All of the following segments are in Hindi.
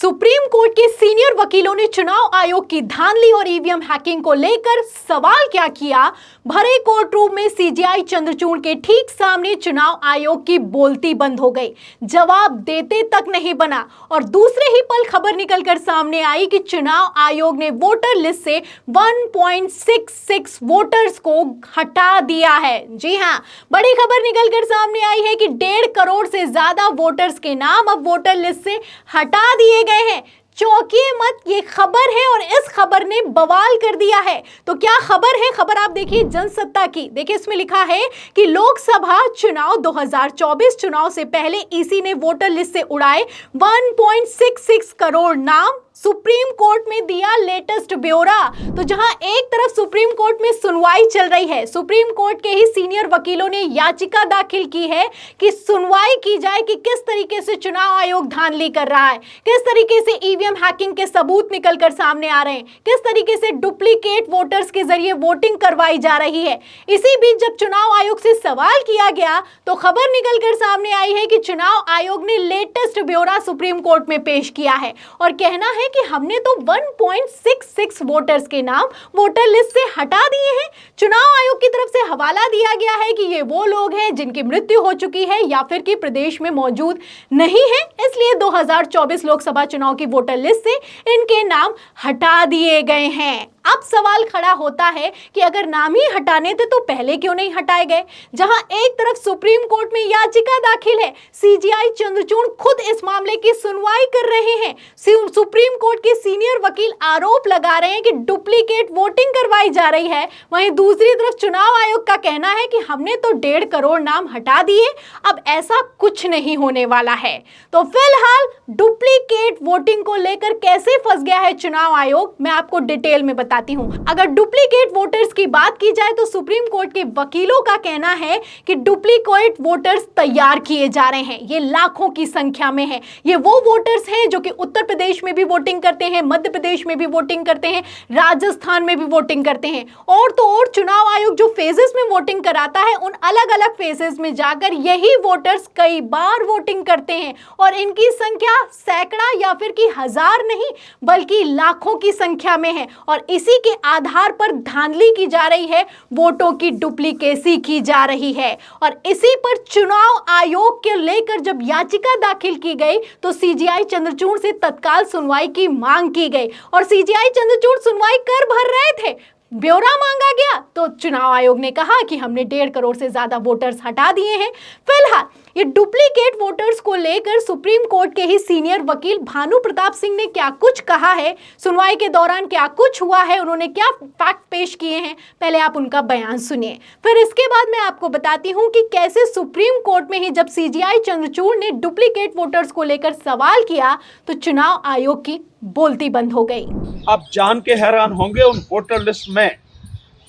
सुप्रीम कोर्ट के सीनियर वकीलों ने चुनाव आयोग की धांधली और ईवीएम हैकिंग को लेकर सवाल क्या किया। भरे कोर्ट रूम में सीजेआई चंद्रचूड़ के ठीक सामने चुनाव आयोग की बोलती बंद हो गई, जवाब देते तक नहीं बना और दूसरे ही पल खबर निकलकर सामने आई कि चुनाव आयोग ने वोटर लिस्ट से 1.66 वोटर्स को हटा दिया है। जी हां, बड़ी खबर निकलकर सामने आई है कि 1.5 करोड़ से ज्यादा वोटर्स के नाम अब वोटर लिस्ट से हटा दिए गए हैं। चौंकिए मत, ये खबर है और इस खबर ने बवाल कर दिया है। तो क्या खबर है? खबर आप देखिए जनसत्ता की। देखिए इसमें लिखा है कि लोकसभा चुनाव 2024 चुनाव से पहले ईसी ने वोटर लिस्ट से उड़ाए 1.66 करोड़ नाम। सुप्रीम कोर्ट में दिया लेटेस्ट ब्यौरा। तो जहां एक तरफ सुप्रीम कोर्ट में सुनवाई चल रही है, सुप्रीम कोर्ट के ही सीनियर वकीलों ने याचिका दाखिल की है कि सुनवाई की जाए कि किस तरीके से चुनाव आयोग धांधली कर रहा है, किस तरीके से ईवीएम हैकिंग के सबूत निकलकर सामने आ रहे हैं, किस तरीके से डुप्लीकेट वोटर्स के जरिए वोटिंग करवाई जा रही है। इसी बीच जब चुनाव आयोग से सवाल किया गया तो खबर निकलकर सामने आई है कि चुनाव आयोग ने लेटेस्ट ब्यौरा सुप्रीम कोर्ट में पेश किया है और कहना है कि हमने तो 1.66 वोटर्स के नाम वोटर लिस्ट से हटा दिए हैं। चुनाव आयोग की तरफ से हवाला दिया गया है कि ये वो लोग हैं जिनकी मृत्यु हो चुकी है या फिर कि प्रदेश में मौजूद नहीं है, इसलिए 2024 लोकसभा चुनाव की वोटर लिस्ट से इनके नाम हटा दिए गए हैं। अब सवाल खड़ा होता है कि अगर नाम ही हटाने थे तो पहले क्यों नहीं हटाए गए। जहां एक तरफ सुप्रीम कोर्ट में याचिका दाखिल है, सीजेआई चंद्रचूड़ खुद इस मामले की सुनवाई कर रहे हैं। सुप्रीम कोर्ट के सीनियर वकील आरोप लगा रहे हैं कि डुप्लीकेट वोटिंग करवाई जा रही है। वहीं दूसरी तरफ चुनाव आयोग का कहना है कि हमने तो 1.5 करोड़ नाम हटा दिए, अब ऐसा कुछ नहीं होने वाला है। तो फिलहाल डुप्लीकेट वोटिंग को लेकर कैसे फंस गया है चुनाव आयोग, मैं आपको डिटेल में बताती हूं। अगर डुप्लीकेट वोटर्स की बात की जाए तो सुप्रीम कोर्ट के वकीलों का कहना है कि डुप्लीकेट वोटर्स तैयार किए जा रहे हैं। ये लाखों की संख्या में है। ये वो वोटर्स हैं जो कि उत्तर प्रदेश में भी वोटिंग करते हैं, मध्य प्रदेश में भी वोटिंग करते हैं, राजस्थान में भी वोटिंग करते हैं। और तो और चुनाव आयोग जो फेजेस में वोटिंग कराता है, उन अलग अलग फेजेस में जाकर यही वोटर्स कई बार वोटिंग करते हैं और इनकी संख्या सैकड़ा या फिर कि हजार नहीं बल्कि लाखों की संख्या में है और इसी के आधार पर धांधली की जा रही है, वोटों की डुप्लीकेसी की जा रही है। और इसी पर चुनाव आयोग के लेकर जब याचिका दाखिल की गई तो सीजेआई चंद्रचूड़ से तत्काल सुनवाई की मांग की गई और सीजेआई चंद्रचूड़ सुनवाई कर भर रहे थे। ब्यौरा मांगा गया तो चुनाव आयोग ने कहा कि हमने 1.5 करोड़ से ज्यादा वोटर्स हटा दिए हैं। फिलहाल ये डुप्लीकेट वोटर्स को लेकर सुप्रीम कोर्ट के ही सीनियर वकील भानु प्रताप सिंह ने क्या कुछ कहा है, सुनवाई के दौरान क्या कुछ हुआ है, उन्होंने क्या फैक्ट पेश किए हैं, पहले आप उनका बयान सुनिए। फिर इसके बाद मैं आपको बताती हूं कि कैसे सुप्रीम कोर्ट में ही जब सीजेआई चंद्रचूड़ ने डुप्लीकेट वोटर्स को लेकर सवाल किया तो चुनाव आयोग की बोलती बंद हो गई। आप जान के हैरान होंगे, उन वोटर लिस्ट में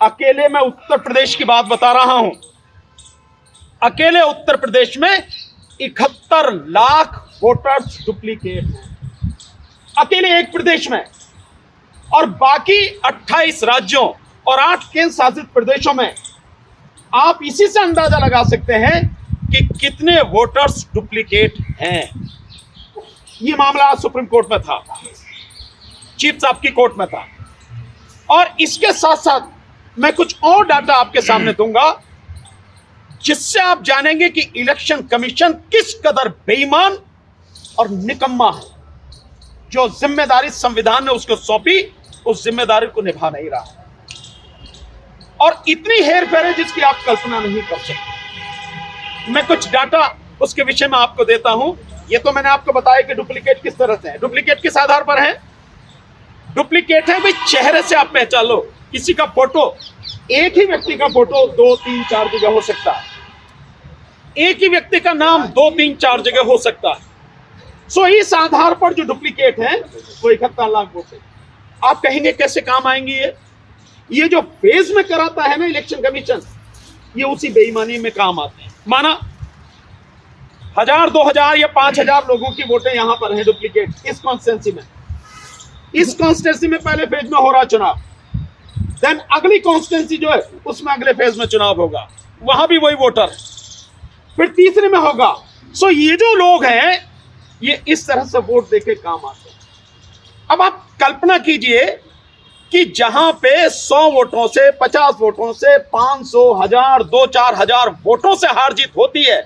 अकेले मैं उत्तर प्रदेश की बात बता रहा हूं, अकेले उत्तर प्रदेश में 71 लाख वोटर्स डुप्लीकेट हैं, अकेले एक प्रदेश में। और बाकी 28 राज्यों और 8 केंद्र शासित प्रदेशों में आप इसी से अंदाजा लगा सकते हैं कि कितने वोटर्स डुप्लीकेट हैं। ये मामला सुप्रीम कोर्ट में था, चीफ साहब की कोर्ट में था। और इसके साथ साथ मैं कुछ और डाटा आपके सामने दूंगा जिससे आप जानेंगे कि इलेक्शन कमीशन किस कदर बेईमान और निकम्मा है। जो जिम्मेदारी संविधान ने उसको सौंपी, उस जिम्मेदारी को निभा नहीं रहा और इतनी हेरफेर है जिसकी आप कल्पना नहीं कर सकते। मैं कुछ डाटा उसके विषय में आपको देता हूं। ये तो मैंने आपको बताया कि डुप्लीकेट किस तरह से है। डुप्लीकेट किस आधार पर है? डुप्लीकेट है भाई, चेहरे से आप पहचान लो। किसी का फोटो, एक ही व्यक्ति का फोटो 2, 3, 4 जगह हो सकता है, एक ही व्यक्ति का नाम 2, 3, 4 जगह हो सकता है। सो इस आधार पर जो डुप्लीकेट है वो 71 लाख वोट है। आप कहेंगे कैसे काम आएंगे ये जो फेज में कराता है ना इलेक्शन कमीशन, ये उसी बेईमानी में काम आते हैं। माना 1000, 2000 या 5000 लोगों की वोटें यहां पर हैं डुप्लीकेट इस कॉन्स्टिट्यूंसी में। इस कॉन्स्टिट्यूंसी में पहले फेज में हो रहा चुनाव, देन अगली कॉन्स्टिट्यूंसी जो है उसमें अगले फेज में चुनाव होगा, वहां भी वही वोटर, फिर तीसरे में होगा। सो ये जो लोग हैं ये इस तरह से वोट देके काम आते हैं। अब आप कल्पना कीजिए कि जहां पे 100 वोटों से, 50 वोटों से, 500, 1000, 2-4 हजार वोटों से हार जीत होती है,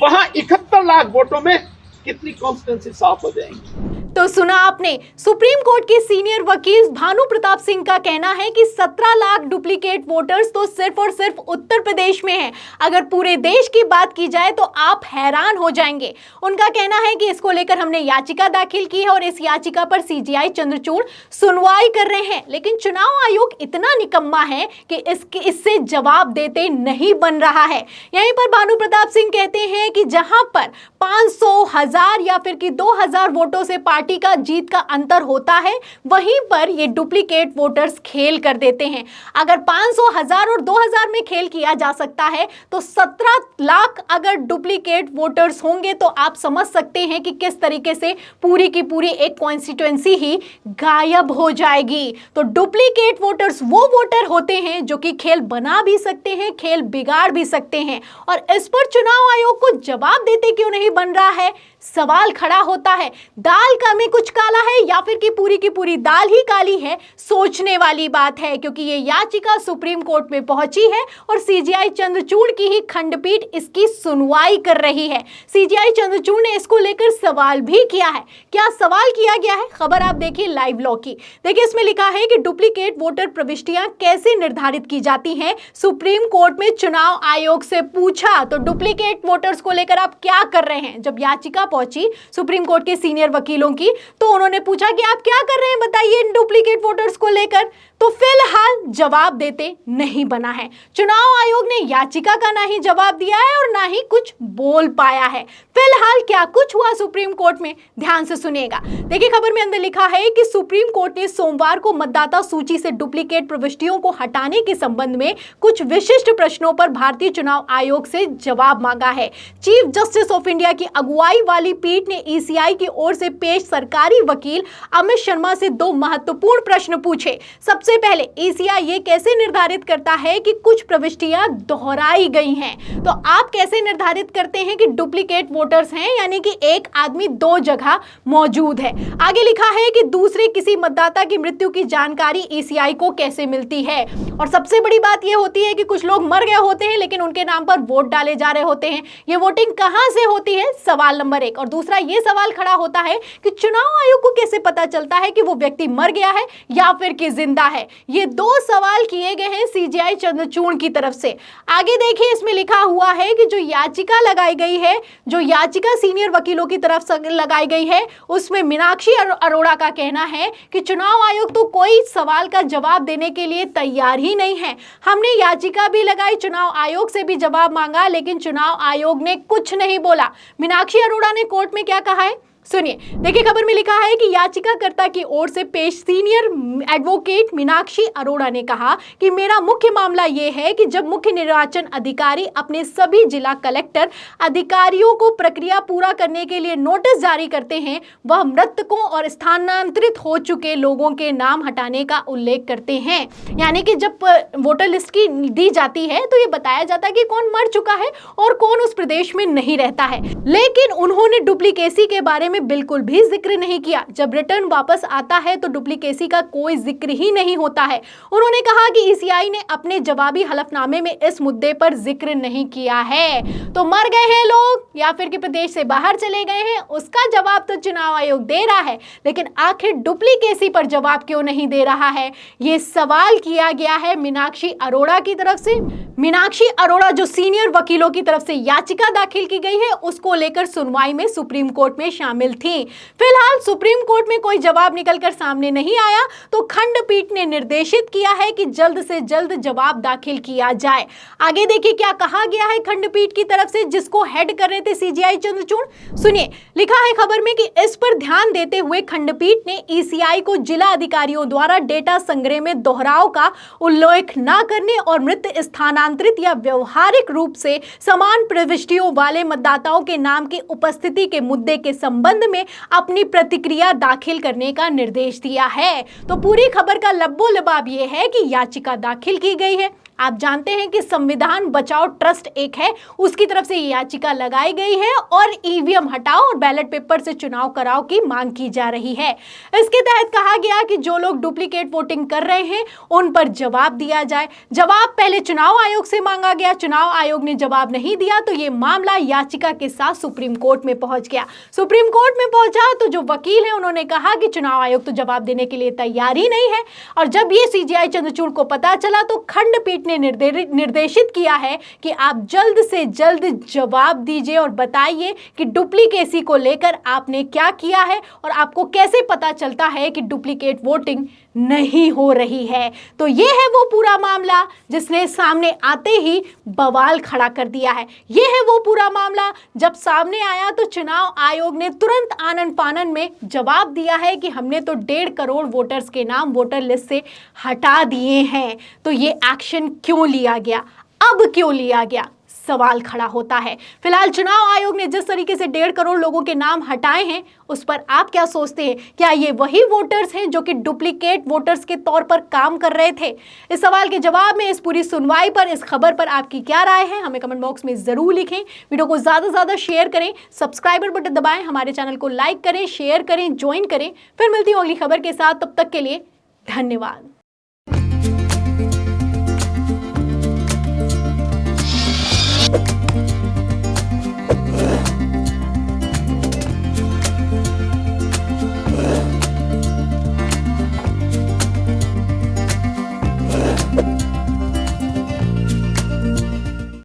वहां 71 लाख वोटों में कितनी कॉन्स्टिट्यूंसी साफ हो जाएंगी। तो सुना आपने, सुप्रीम कोर्ट के सीनियर वकील भानु प्रताप सिंह का कहना है कि 17 लाख डुप्लीकेट वोटर्स तो सिर्फ और सिर्फ उत्तर प्रदेश में हैं। अगर पूरे देश की बात की जाए तो आप हैरान हो जाएंगे। उनका कहना है कि इसको लेकर हमने याचिका दाखिल की है और इस याचिका पर सीजीआई चंद्रचूड़ सुनवाई कर रहे हैं, लेकिन चुनाव आयोग इतना निकम्मा है कि इससे जवाब देते नहीं बन रहा है। यहीं पर भानु प्रताप सिंह कहते हैं कि जहां पर 500, 1000 या फिर कि 2000 वोटों से पार्टी का जीत का अंतर होता है, वहीं पर ये डुप्लीकेट वोटर्स खेल कर देते हैं। अगर 500, 1000 और 2000 में खेल किया जा सकता है तो 17 लाख अगर डुप्लीकेट वोटर्स होंगे तो आप समझ सकते हैं कि किस तरीके से पूरी की पूरी एक कॉन्स्टिट्यूएंसी ही गायब हो जाएगी। तो डुप्लीकेट वोटर्स वो वोटर होते हैं जो कि खेल बना भी सकते हैं, खेल बिगाड़ भी सकते हैं, और इस पर चुनाव आयोग को जवाब देते क्यों नहीं बन रहा है, सवाल खड़ा होता है। दाल का में कुछ काला है या फिर की पूरी दाल ही काली है, सोचने वाली बात है, क्योंकि ये याचिका सुप्रीम कोर्ट में पहुंची है और सीजीआई चंद्रचूड़ की ही खंडपीठ इसकी सुनवाई कर रही है। सीजीआई चंद्रचूड़ ने इसको लेकर सवाल भी किया है। क्या सवाल किया गया है, खबर आप देखिए लाइव लॉ की। देखिए इसमें लिखा है कि डुप्लीकेट वोटर प्रविष्टियां कैसे निर्धारित की जाती हैं, सुप्रीम कोर्ट में चुनाव आयोग से पूछा। तो डुप्लीकेट वोटर्स को लेकर आप क्या कर रहे हैं। जब याचिका पहुंची सुप्रीम कोर्ट के सीनियर वकीलों की तो उन्होंने पूछा कि आप क्या कर रहे हैं, बताइए इन डुप्लीकेट वोटर्स को लेकर। तो फिलहाल जवाब देते नहीं बना है। चुनाव आयोग ने याचिका का ना ही जवाब दिया है और ना ही कुछ बोल पाया है। फिलहाल क्या कुछ हुआ सुप्रीम कोर्ट में, ध्यान से सुनिएगा। देखिए खबर में अंदर लिखा है कि सुप्रीम कोर्ट ने सोमवार को मतदाता सूची से डुप्लीकेट प्रविष्टियों को हटाने के संबंध में कुछ विशिष्ट प्रश्नों पर भारतीय चुनाव आयोग से जवाब मांगा है। चीफ जस्टिस ऑफ इंडिया की अगुवाई वाली पीठ ने ईसीआई की ओर से पेश सरकारी वकील अमित शर्मा से 2 महत्वपूर्ण प्रश्न पूछे। सबसे पहले, ईसीआई ये कैसे निर्धारित करता है कि कुछ प्रविष्टियां दोहराई गई हैं? तो आप कैसे निर्धारित करते हैं कि डुप्लीकेट वोटर्स हैं, यानी कि एक आदमी 2 जगह मौजूद है। आगे लिखा है कि दूसरे किसी मतदाता की मृत्यु की जानकारी ईसीआई को कैसे मिलती है। और सबसे बड़ी बात यह होती है कि कुछ लोग मर गए होते हैं लेकिन उनके नाम पर वोट डाले जा रहे होते हैं। ये वोटिंग कहां से होती है, सवाल नंबर 1। और दूसरा ये सवाल खड़ा होता है कि चुनाव आयोग को कैसे पता चलता है कि वो व्यक्ति मर गया है या फिर कि जिंदा है। ये 2 सवाल किए गए हैं सीजीआई चंद्रचूड़ की तरफ से। आगे देखिए इसमें लिखा हुआ है कि जो याचिका लगाई गई है, जो याचिका सीनियर वकीलों की तरफ से लगाई गई है, उसमें मीनाक्षी अरोड़ा का कहना है कि चुनाव आयोग तो कोई सवाल का जवाब देने के लिए तैयार ही नहीं है। हमने याचिका भी लगाई, चुनाव आयोग से भी जवाब मांगा, लेकिन चुनाव आयोग ने कुछ नहीं बोला। मीनाक्षी अरोड़ा ने कोर्ट में क्या कहा है, सुनिए। देखिए खबर में लिखा है कि याचिकाकर्ता की ओर से पेश सीनियर एडवोकेट मीनाक्षी अरोड़ा ने कहा कि मेरा मुख्य मामला यह है कि जब मुख्य निर्वाचन अधिकारी अपने सभी जिला कलेक्टर अधिकारियों को प्रक्रिया पूरा करने के लिए नोटिस जारी करते हैं, वह मृतकों और स्थानांतरित हो चुके लोगों के नाम हटाने का उल्लेख करते हैं। यानी कि जब वोटर लिस्ट की दी जाती है तो ये बताया जाता है कि कौन मर चुका है और कौन उस प्रदेश में नहीं रहता है, लेकिन उन्होंने डुप्लीकेसी के बारे में बिल्कुल भी जिक्र नहीं किया। जब रिटर्न वापस आता है तो डुप्लीकेसी का कोई जिक्र ही नहीं होता है। उन्होंने कहा कि ईसीआई ने अपने जवाबी हलफनामे में इस मुद्दे पर जिक्र नहीं किया है। तो मर गए हैं लोग या फिर कि प्रदेश से बाहर चले गए हैं, उसका जवाब तो चुनाव आयोग दे रहा है, लेकिन आखिर डुप्लीकेसी पर जवाब क्यों नहीं दे रहा है, ये सवाल किया गया है मीनाक्षी अरोड़ा की तरफ से। मीनाक्षी अरोड़ा जो सीनियर वकीलों की तरफ से याचिका दाखिल की गई है, उसको लेकर सुनवाई में सुप्रीम कोर्ट में शामिल थी। फिलहाल सुप्रीम कोर्ट में कोई जवाब निकलकर सामने नहीं आया, तो खंडपीठ ने निर्देशित किया है कि जल्द से जल्द जवाब दाखिल किया जाए। आगे देखिए क्या कहा गया है खंडपीठ की तरफ से, जिसको हेड कर रहे थे सीजीआई चंद्रचूड़। सुनिए, लिखा है खबर में कि इस पर ध्यान देते हुए खंडपीठ ने ईसीआई को जिला अधिकारियों द्वारा डेटा संग्रह में दोहराव का उल्लेख न करने और मृत, स्थानांतरित या व्यवहारिक रूप से समान प्रविष्टियों वाले मतदाताओं के नाम की उपस्थिति के मुद्दे के संबंध में अपनी प्रतिक्रिया दाखिल करने का निर्देश दिया है। तो पूरी खबर का लब्बो लबाब यह है कि याचिका दाखिल की गई है, आप जानते हैं कि संविधान बचाओ ट्रस्ट एक है, उसकी तरफ से ये याचिका लगाई गई है और ईवीएम हटाओ और बैलेट पेपर से चुनाव कराओ की मांग की जा रही है। इसके तहत कहा गया कि जो लोग डुप्लीकेट वोटिंग कर रहे हैं उन पर जवाब दिया जाए। जवाब पहले चुनाव आयोग से मांगा गया, चुनाव आयोग ने जवाब नहीं दिया तो ये मामला याचिका के साथ सुप्रीम कोर्ट में पहुंच गया। सुप्रीम कोर्ट में पहुंचा तो जो वकील हैं उन्होंने कहा कि चुनाव आयोग तो जवाब देने के लिए तैयार ही नहीं है। और जब ये सीजेआई चंद्रचूड़ को पता चला तो खंडपीठ ने निर्देशित किया है कि आप जल्द से जल्द जवाब दीजिए और बताइए कि डुप्लीकेसी को लेकर आपने क्या किया है और आपको कैसे पता चलता है कि डुप्लीकेट वोटिंग नहीं हो रही है। तो ये है वो पूरा मामला जिसने सामने आते ही बवाल खड़ा कर दिया है। ये है वो पूरा मामला जब सामने आया तो चुनाव आयोग ने तुरंत आनन फानन में जवाब दिया है कि हमने तो 1.5 करोड़ वोटर्स के नाम वोटर लिस्ट से हटा दिए हैं। तो ये एक्शन क्यों लिया गया, अब क्यों लिया गया, सवाल खड़ा होता है। फिलहाल चुनाव आयोग ने जिस तरीके से 1.5 करोड़ लोगों के नाम हटाए हैं उस पर आप क्या सोचते हैं? क्या ये वही वोटर्स हैं जो कि डुप्लीकेट वोटर्स के तौर पर काम कर रहे थे? इस सवाल के जवाब में, इस पूरी सुनवाई पर, इस खबर पर आपकी क्या राय है हमें कमेंट बॉक्स में जरूर लिखें। वीडियो को ज्यादा से ज्यादा शेयर करें, सब्सक्राइबर बटन दबाएं, हमारे चैनल को लाइक करें, शेयर करें, ज्वाइन करें। फिर मिलती हूँ अगली खबर के साथ, तब तक के लिए धन्यवाद।